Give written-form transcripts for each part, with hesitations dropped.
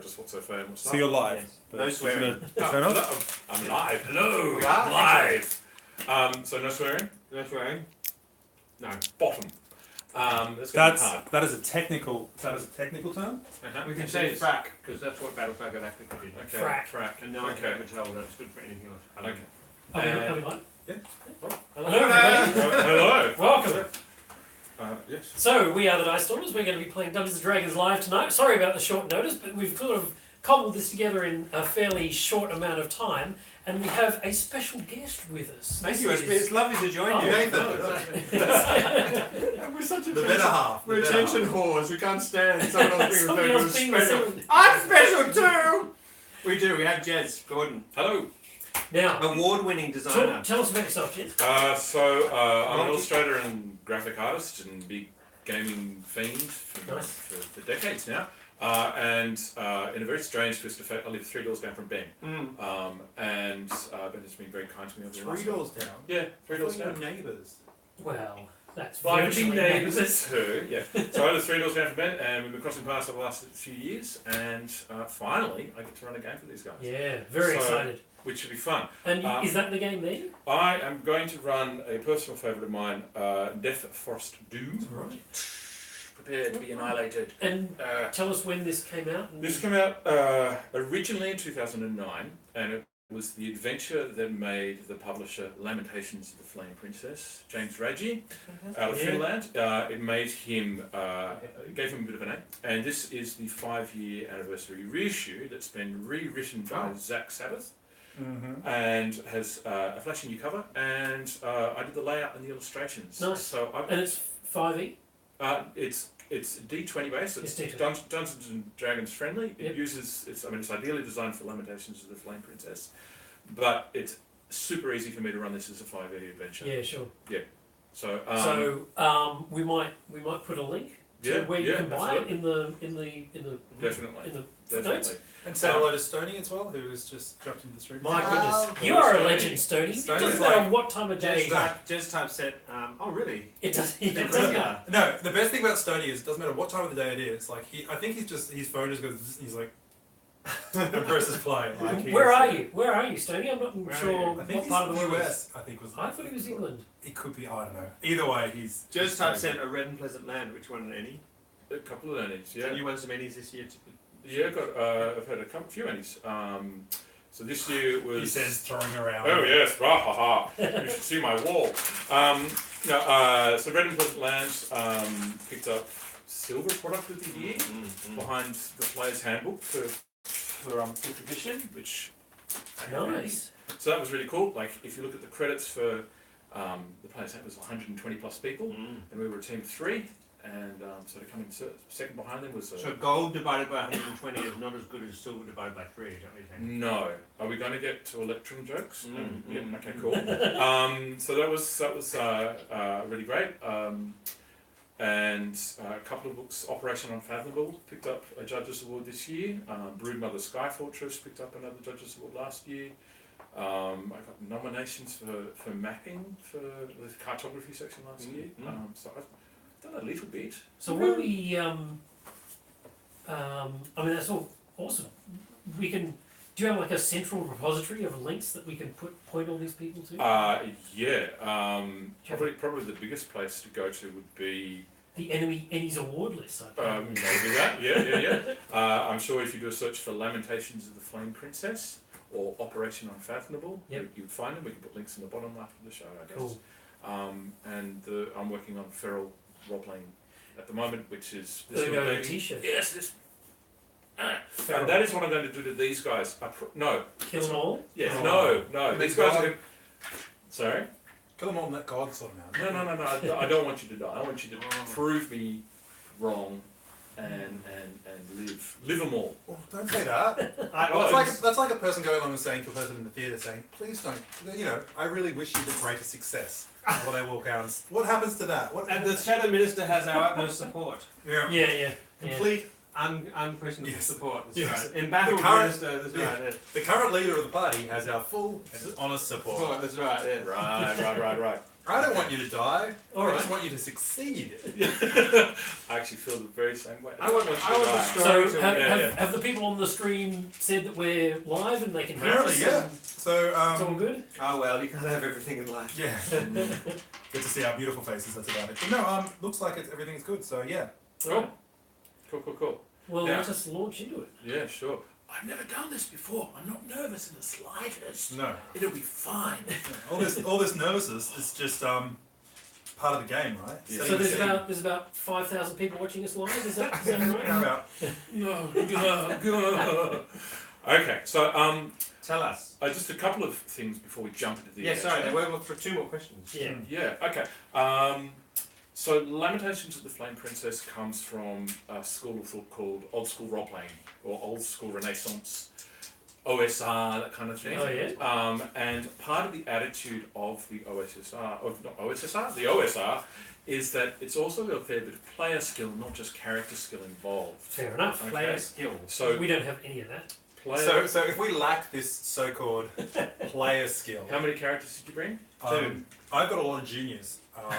just what's okay and what's not. So you're live. Yes. but No you're swearing. gonna turn off? Hello, I'm live. Hello, We are? live. So no swearing. No swearing? No. Bottom. That's gonna be hard. That is a technical term. We can say frack, because that's what Battleflag Galactica did. Okay. Frack. And now I Okay. can't tell that it's good for anything else. Okay. Are we on? Yeah. Hello, Hello. Welcome. Yes. So, we are the Dicestormers. We're going to be playing Dungeons & Dragons live tonight. Sorry about the short notice, but we've sort of cobbled this together in a fairly short amount of time. And we have a special guest with us. Thank you, it's lovely to join you. Nathan. We're such a The better half. We're attention whores, we can't stand someone else being Somebody referred else to being as special. referred- I'm special too! We do, we have Jez Gordon, Hello. Now, award-winning designer. tell us about yourself, Jez. I'm an illustrator and graphic artist and big gaming fiend for decades now. And in a very strange twist of fate, I live 3 doors down from Ben. And Ben has been very kind to me over the last 3 doors down. Yeah, 3 doors down. Neighbours. Well, that's Well, I virtually big neighbours. neighbours. Her, yeah. So I live 3 doors down from Ben, and we've been crossing paths over the last few years. And finally, I get to run a game for these guys, Yeah, very So- excited. which should be fun. And is that the game then? I am going to run a personal favourite of mine, Death Forest Doom. Right. Prepared to be annihilated. And tell us when this came out. And This came out originally in 2009, and it was the adventure that made the publisher Lamentations of the Flame Princess, James Raggi, out of Yeah. Finland. It made him, gave him a bit of a name, and this is the 5-year anniversary reissue that's been rewritten by Zach Sabbath, and has a flashy new cover, and I did the layout and the illustrations. Nice. So And it's 5e? it's D20 based. It's It's D20. Dungeons and Dragons friendly. It Yep. uses it's ideally designed for Lamentations of the Flame Princess, but it's super easy for me to run this as a 5e adventure. Yeah, sure. So we might put a link to where you can buy it absolutely. in the Definitely. in the footnotes. Definitely. And say hello to Stoney as well, who has just jumped into the stream. My goodness, Oh, you are a Stoney. legend, Stoney. It Stoney's doesn't matter like- what time of day. Jez typeset, oh really? It does. It It's doesn't. regular. No, the best thing about Stoney is it doesn't matter what time of the day it is. Like I think his phone just goes. He's like, and presses play. Like Where are you? Where are you, Stoney? I'm not Where are sure you? I what think he's part of the world. US. I think was. I thought he was England. It could be. I don't know. Either way, he's. Jez typeset A Red and Pleasant Land, which won an Annie. A couple of earnings, yeah. And you won some Annies this year too. Yeah, I've had a few earnings. So this year was. He says throwing around. Oh yes, rah ha ha! You should see my wall. So Red and Pleasant Lands picked up Silver Product of the Year behind the Player's Handbook for 5th edition, which Nice. so that was really cool. Like if you look at the credits for the Player's Handbook, it was 120 plus people, and we were a team of 3. And so to come in second behind them was. So gold divided by 120 is not as good as silver divided by 3, is that what you're saying? No. Are we going to get to Electrum jokes? Yeah. Okay. Cool. So that was really great. And a couple of books, Operation Unfathomable picked up a Judges Award this year. Broodmother Sky Fortress picked up another Judges Award last year. I got nominations for mapping for the cartography section last year. So I've done a little bit. So when we, I mean, that's all awesome. We can. Do you have like a central repository of links that we can point all these people to? Probably the biggest place to go to would be The Ennies Award list. I think. maybe that. Yeah. I'm sure if you do a search for Lamentations of the Flame Princess or Operation Unfathomable, you'd find them. We can put links in the bottom after the show, I guess. Cool. I'm working on Feral role-playing at the moment, which is There you go, a t-shirt. Yes, this. And that is what I'm going to do to these guys. No. Kill them all? Yes. Oh. No. They These guys die. are. Sorry. Kill them all and let God sort them out. No. I don't want you to die. I want you to prove me wrong and live them all. Oh, don't say that. That's like a person going along and saying to a person in the theatre, saying, "Please don't. You know, I really wish you the greatest success." While they walk out, what happens to that? And the Shadow Minister has our utmost support. Yeah. Complete. Unquestionable Yes. support. That's Yes. right. In battle, The current- Minister, that's yeah. right. The current leader of the party has our full, honest support. That's right. Yeah. Right. I don't want you to die. All I right. just want you to succeed. I actually feel the very same way. I want the So story to have the people on the screen said that we're live and they can hear Apparently, us? yeah. and So, It's all good? Oh well, you can't have everything in life. yeah. Get to see our beautiful faces, that's about it. But no, looks like everything's good, so yeah. Cool. Cool. Well, Yeah. let us launch into it. Yeah, sure. I've never done this before. I'm not nervous in the slightest. No. It'll be fine. All this nervousness is just part of the game, right? Yeah. So there's about 5,000 people watching us live. Is that right? About Okay, so Tell us. just a couple of things before we jump into the Yeah, sorry, adventure. there were for 2 more questions. Yeah. Yeah, okay. So Lamentations of the Flame Princess comes from a school of thought called Old School Role Playing, or Old School Renaissance, OSR, that kind of thing. Oh, yeah? And part of the attitude of the the OSR, is that it's also got a fair bit of player skill, not just character skill involved. Fair enough. Okay. Player skills. So We don't have any of that. player. so if we lack this so-called player skill, How many characters did you bring? I've got a lot of juniors. So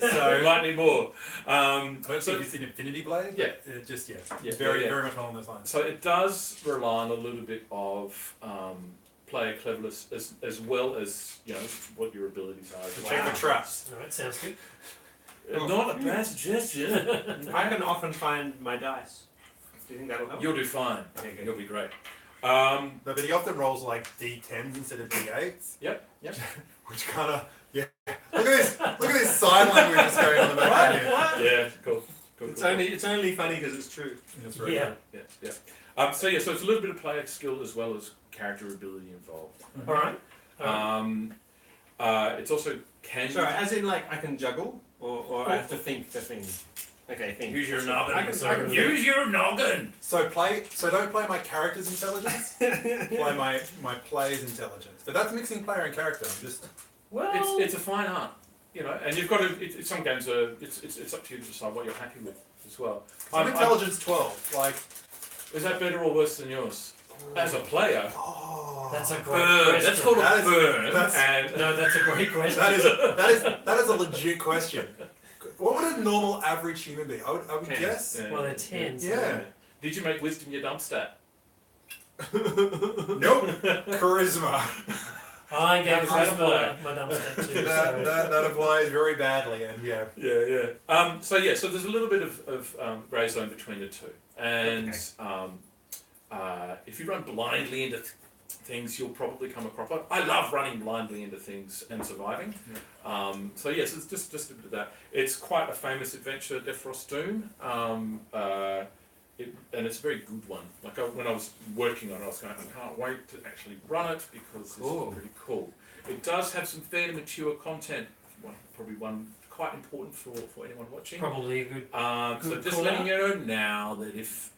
So might need more. I don't think you've seen Infinity Blade. Yeah. Just Yeah, very yeah. much along those lines. So it does rely on a little bit of player cleverness as well as what your abilities are. Check the traps. All right, sounds good. Not a bad suggestion. I can often find my dice. Do you think that'll help? You'll do fine. Okay, good. You'll be great. No, but he often rolls like D10s instead of D8s. Yep. Which kind of Look at this sign language that's going on in the back here. Yeah. Cool. It's only funny because it's true. That's right. Yeah. Yeah. So it's a little bit of player skill as well as character ability involved. All right. It's also Sorry, as in like I can juggle, or I have to think the thing. Okay, think. use your I noggin. can Use your noggin. So don't play my character's intelligence. Play my player's intelligence. But that's mixing player and character. I'm just Well, It's a fine art, and you've got to. Some games are. It's up to you to decide what you're happy with as well. I'm intelligence 12. Like Is that better or worse than yours? As a player, that's a great burn. question. That's called a That is- burn. that's- And No, that's a great question. that is a legit question. What would a normal average human be? I would Ten. guess. Well, they're 10. So Yeah. Did you make wisdom your dump stat? Nope. Charisma. I gave How does that Charisma my dump stat too. That applies very badly, and yeah. Yeah. So there's a little bit of grey zone between the two, and if you run blindly into things, you'll probably come across. I love running blindly into things and surviving. So yes, it's just a bit of that. It's quite a famous adventure, Defrost Doom. And it's a very good one. Like when I was working on it, I was going, I can't wait to actually run it because Cool. it's pretty cool. It does have some fairly mature content. Probably one quite important for anyone watching. Probably a good. So Good just call letting you know now that if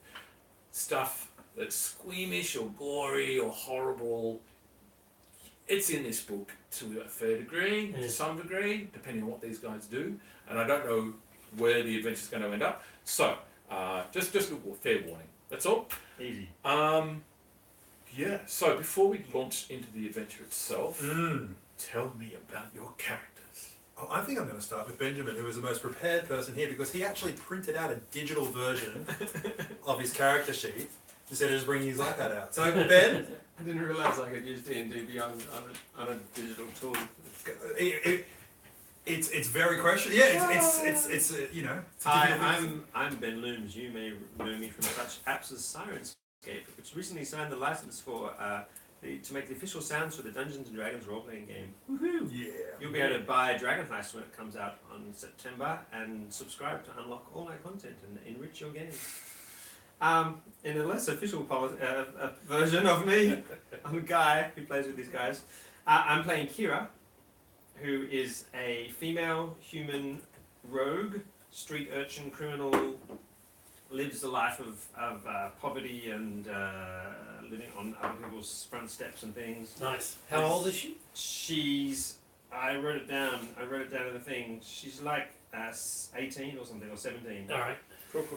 stuff that's squeamish or gory or horrible, it's in this book to a fair degree, Yeah. to some degree, depending on what these guys do. And I don't know where the adventure's going to end up. So just a fair warning. That's all. Easy. Yeah. So before we launch into the adventure itself, Mm. tell me about your characters. Oh, I think I'm going to start with Benjamin, who is the most prepared person here because he actually printed out a digital version of his character sheet instead of just bringing his iPad out. So Ben, I didn't realise I could use D&D Beyond on a digital tool. it's very questionable. Yeah, it's it's a digital thing. I'm Ben Looms. You may know me from such apps as Sirenscape, which recently signed the license for to make the official sounds for the Dungeons and Dragons role-playing game. Woohoo! Yeah. You'll be able to buy Dragon Heist when it comes out on September and subscribe to unlock all that content and enrich your games. In a less official version of me, I'm a guy who plays with these guys. I'm playing Kira, who is a female human rogue, street urchin criminal, lives a life of poverty and living on other people's front steps and things. Nice. How old is she? She's, I wrote it down in the thing, she's like 18 or something, or 17. All right.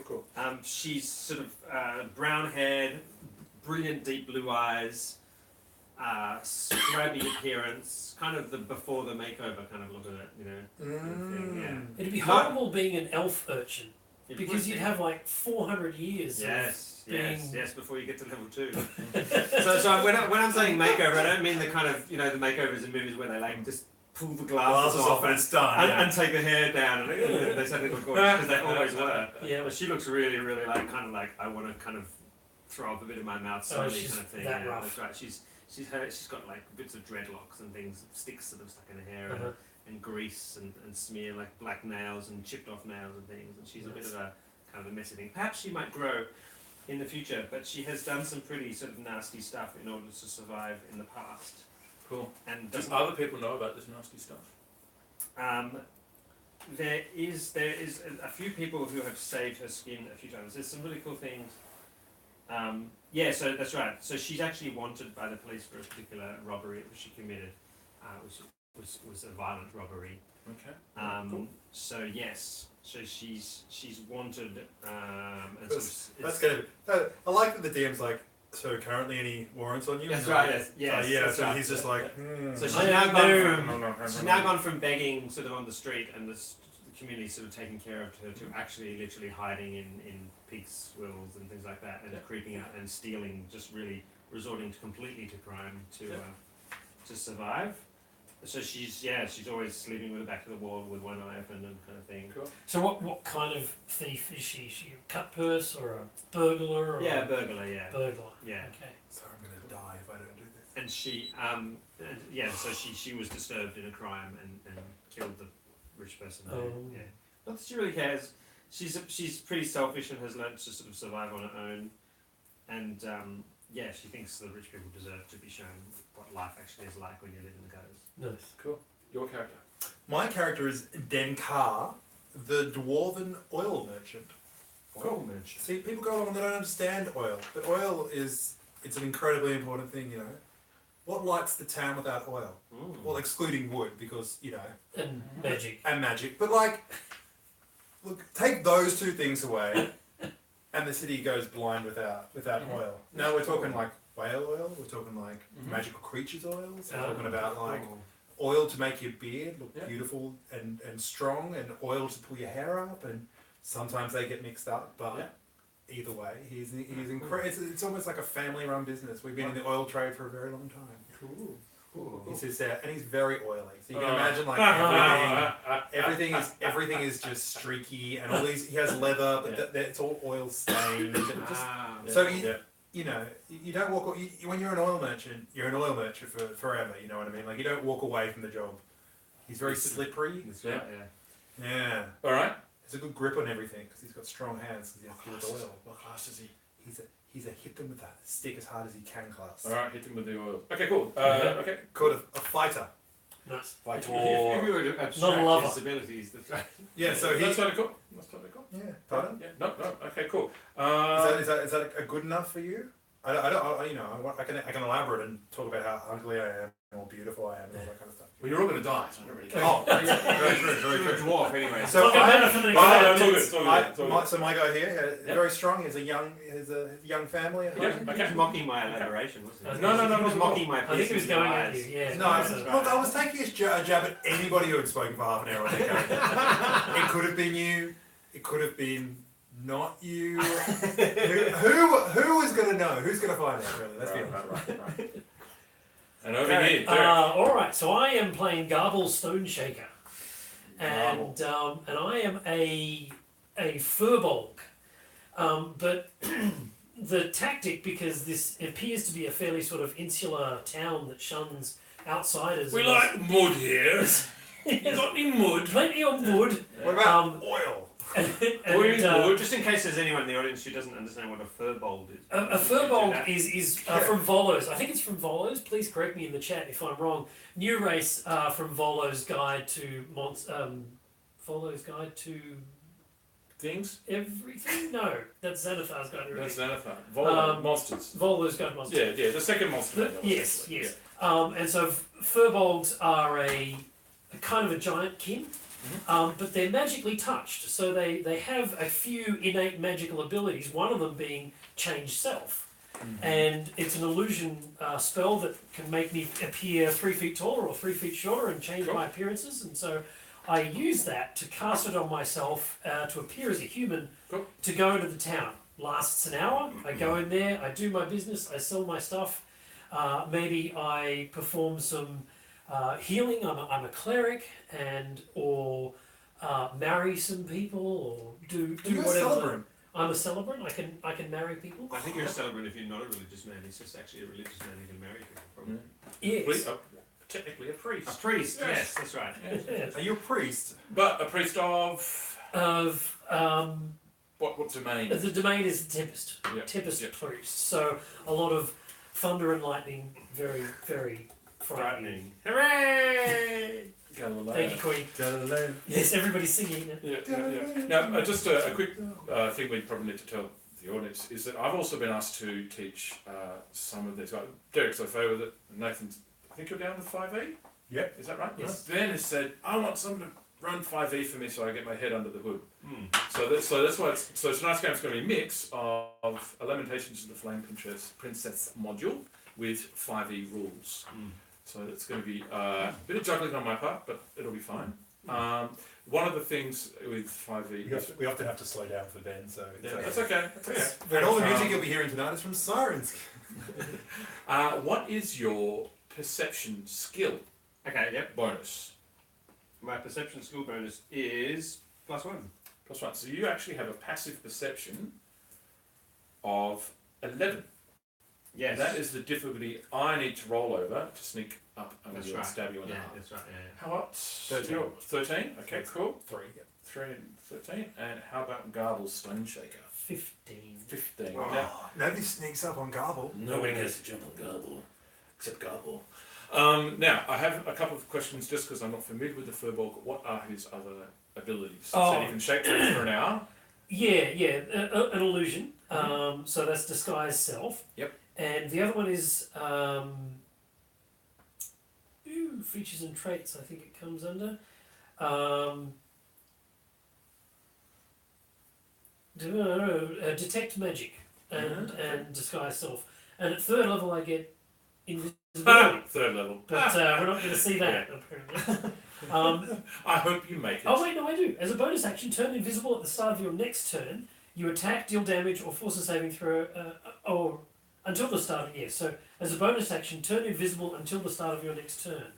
Cool. She's sort of brown haired, brilliant deep blue eyes, scrubby appearance, kind of the before the makeover kind of look at it, you know. Thing, yeah. It'd be horrible being an elf urchin It because would you'd be. have like 400 years. Yes, being- yes, before you get to level 2. so when I'm saying makeover, I don't mean the kind of, you know, the makeovers in movies where they like just pull the glasses off and it's done. and take the hair down and they suddenly look gorgeous because they always were. Yeah. But she looks really, really like kind of like I want to kind of throw up a bit of my mouth slowly she's kind of thing. that Yeah, rough. that's right. She's got like bits of dreadlocks and things, sticks that have stuck in her hair Uh-huh. and grease and smear like black nails and chipped off nails and things. And she's a bit of a kind of a messy thing. Perhaps she might grow in the future, but she has done some pretty sort of nasty stuff in order to survive in the past. Cool. And Does doesn't other people know about this nasty stuff? there is a few people who have saved her skin a few times. There's some really cool things. Yeah, so that's right. So she's actually wanted by the police for a particular robbery which she committed, which was a violent robbery. Okay. Cool. So yes, so she's wanted. And so That's gonna be. I like that the DM's like. So currently, any warrants on you? That's And right. like, Yes. yeah. That's So right. he's just like. So she's I now know. gone from begging sort of on the street and the community sort of taking care of her to actually literally hiding in pigs' wills and things like that and creeping out and stealing, just really resorting completely to crime to survive. So she's always sleeping with her back to the wall with one eye open and kind of thing. Cool. So what kind of thief is she? Is she a cut purse or a burglar? Or Yeah, burglar. Yeah, burglar. yeah. Okay. So I'm gonna die if I don't do this. And she so she was disturbed in a crime and killed the rich person. Oh. Yeah. Not that she really cares. She's pretty selfish and has learned to sort of survive on her own. And she thinks the rich people deserve to be shown what life actually is like when you live in the gutters. Nice. Cool. Your character. My character is Denkar, the dwarven oil merchant. Oil merchant. See, people go along and they don't understand oil, but oil it's an incredibly important thing, you know. What lights the town without oil? Well, excluding wood, because, you know, And magic. and magic. But like, look, take those two things away, and the city goes blind without oil. Now we're talking like whale oil. We're talking like magical creatures oils. We're talking about like oil to make your beard look beautiful and strong, and oil to pull your hair up. And sometimes they get mixed up, but either way, he's incredible. It's almost like a family-run business. We've been in the oil trade for a very long time. Cool. He sits there, and he's very oily. So you can imagine like everything is just streaky, and all these. He has leather, but it's all oil stained. So you know, you don't walk when you're an oil merchant. You're an oil merchant for forever. You know what I mean? Like you don't walk away from the job. He's very slippery. Yeah. All right. Has a good grip on everything because he's got strong hands. Because he has to with oil. What class is he? He's a hit them with that stick as hard as he can class. All right. Hit him with the oil. Okay. Cool. Okay. Called a fighter. Nice. If you were to abstract Not a lover. his abilities, Yeah. So That's totally cool. That's totally cool. Yeah. Pardon? Yeah. No. Okay. Cool. Is that a good enough for you? I can elaborate and talk about how ugly I am or beautiful I am and all that kind of stuff. Well, you're all going to die, so I don't really care. Oh, very true, very you're a true. dwarf anyway. So Look, I, benefit of the I- doubt. it's all good. so my guy here, very strong. He has a young family at home. Yeah. He was mocking my elaboration, wasn't he? No, He was mocking my I think he was piercing going at eyes. you. Yeah. No, I was taking a jab at anybody who had spoken for half an hour on their character. It could have been you. It could have been not you. Who is going to know? Who's going to find out? Really, let's be honest. Right. And over Okay, here, Derek. all right. So I am playing Garble Stoneshaker, and I am a furbolg, but the tactic, because this appears to be a fairly sort of insular town that shuns outsiders. We like mud here. You got any mud? Plenty of wood. What about oil? and, Just in case there's anyone in the audience who doesn't understand what a furbolg is. a furbolg is from Volo's. I think it's from Volo's. Please correct me in the chat if I'm wrong. New race from Volo's Guide to Volo's Guide to Things? Everything. No, that's Xanathar's Guide to That's Everything. Xanathar. Monsters. Volo's Guide to Monsters. Yeah, the second monster. Yes. And so furbolgs are a kind of a giant kin. But they're magically touched, so they have a few innate magical abilities, one of them being change self. and it's an illusion spell that can make me appear 3 feet taller or 3 feet shorter and change Cool. my appearances. And so I use that to cast it on myself to appear as a human Cool. to go into the town. Lasts an hour. I go in there. I do my business. I sell my stuff. Maybe I perform some healing. I'm a cleric, or marry some people, or do You're a whatever. celebrant. I'm a celebrant. I can marry people. I think you're a celebrant if you're not a religious man. He's just actually a religious man who can marry people. Probably. Yes. Technically a priest. A priest. Yes. Yes, that's right. Yes. Are you a priest? But a priest of Of what domain? the domain is the Tempest. Yeah. Tempest Yeah. priest. So a lot of thunder and lightning. Very, very frightening. Hooray! Galileo. Thank you, Queen. Galileo. Yes, everybody's singing it. Yeah. Now, just a quick thing we probably need to tell the audience is that I've also been asked to teach some of this. Derek's so far with it. Nathan, I think you're down with 5e? Yep. Is that right? Yes. Ben has said, I want someone to run 5e for me so I get my head under the hood. Mm. So that's why tonight's game is going to be a mix of a Lamentations of the Flame Princess module with 5e rules. Mm. So it's going to be a bit of juggling on my part, but it'll be fine. One of the things with 5e... We often have to slow down for Ben, so it's That's okay. That's okay. And all the music you'll be hearing tonight is from Sirens. What is your perception skill Okay, yep. bonus? My perception skill bonus is +1. +1. So you actually have a passive perception of 11. Yes. That is the difficulty I need to roll over to sneak up under That's you right. and stab you in the Yeah, heart. that's right. Yeah. How about 13. 13? Okay, cool. 3. 3 and 13. And how about Garble's Stone Shaker? 15. 15. Oh, Now, nobody sneaks up on Garble. nobody gets to jump on Garble, except Garble. Now, I have a couple of questions just because I'm not familiar with the Furbolg. What are his other abilities? Oh. So you can shape things for an hour. Yeah, an illusion. So that's disguise self. Yep. And the other one is features and traits. I think it comes under. Detect magic and disguise self. And at 3rd level, I get invisibility. 3rd level. But we're not going to see that apparently. I hope you make it. Oh wait, no, I do. As a bonus action, turn invisible at the start of your next turn. You attack, deal damage, or force a saving throw, or until the start of So as a bonus action, turn invisible until the start of your next turn.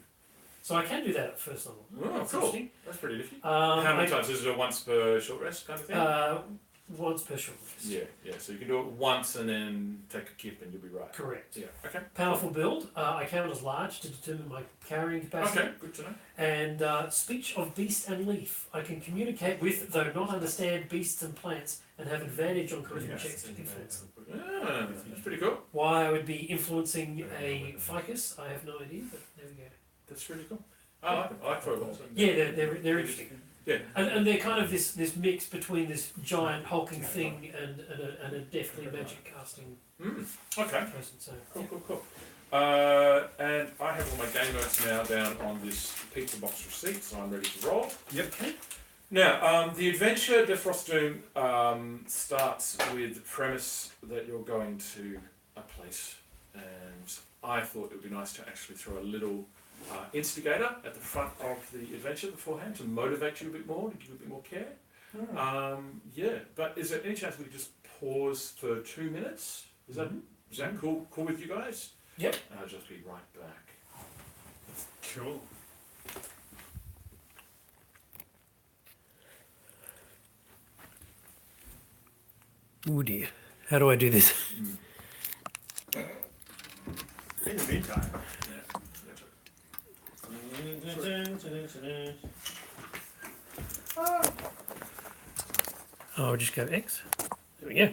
So I can do that at 1st level. Oh, That's cool. interesting. That's pretty nifty. How How many times? Is it a once per short rest kind of thing? Once per short rest. Yeah. So you can do it once and then take a kip and you'll be right. Correct. Yeah. Okay. Powerful build. I count as large to determine my carrying capacity. Okay. Good to know. And speech of beast and leaf. I can communicate with, though not understand, beasts and plants, and have advantage on charisma checks to influence them. Yeah, that's pretty cool. Why I would be influencing a ficus, I have no idea, but there we go. That's really cool. I like them. I like Furbolgs. Yeah, they're interesting. Yeah. And they're kind of this mix between this giant hulking thing and a deftly magic casting Okay. person. So Cool. And I have all my game notes now down on this pizza box receipt, so I'm ready to roll. Yep. Okay. Now, the adventure Defrost Doom starts with the premise that you're going to a place, and I thought it would be nice to actually throw a little instigator at the front of the adventure beforehand to motivate you a bit more, to give you a bit more care. Yeah, but is there any chance we could just pause for 2 minutes? Is that cool with you guys? Yep. And I'll just be right back. Cool. Oh dear. How do I do this? In the meantime. Oh, I'll just go X. There we go.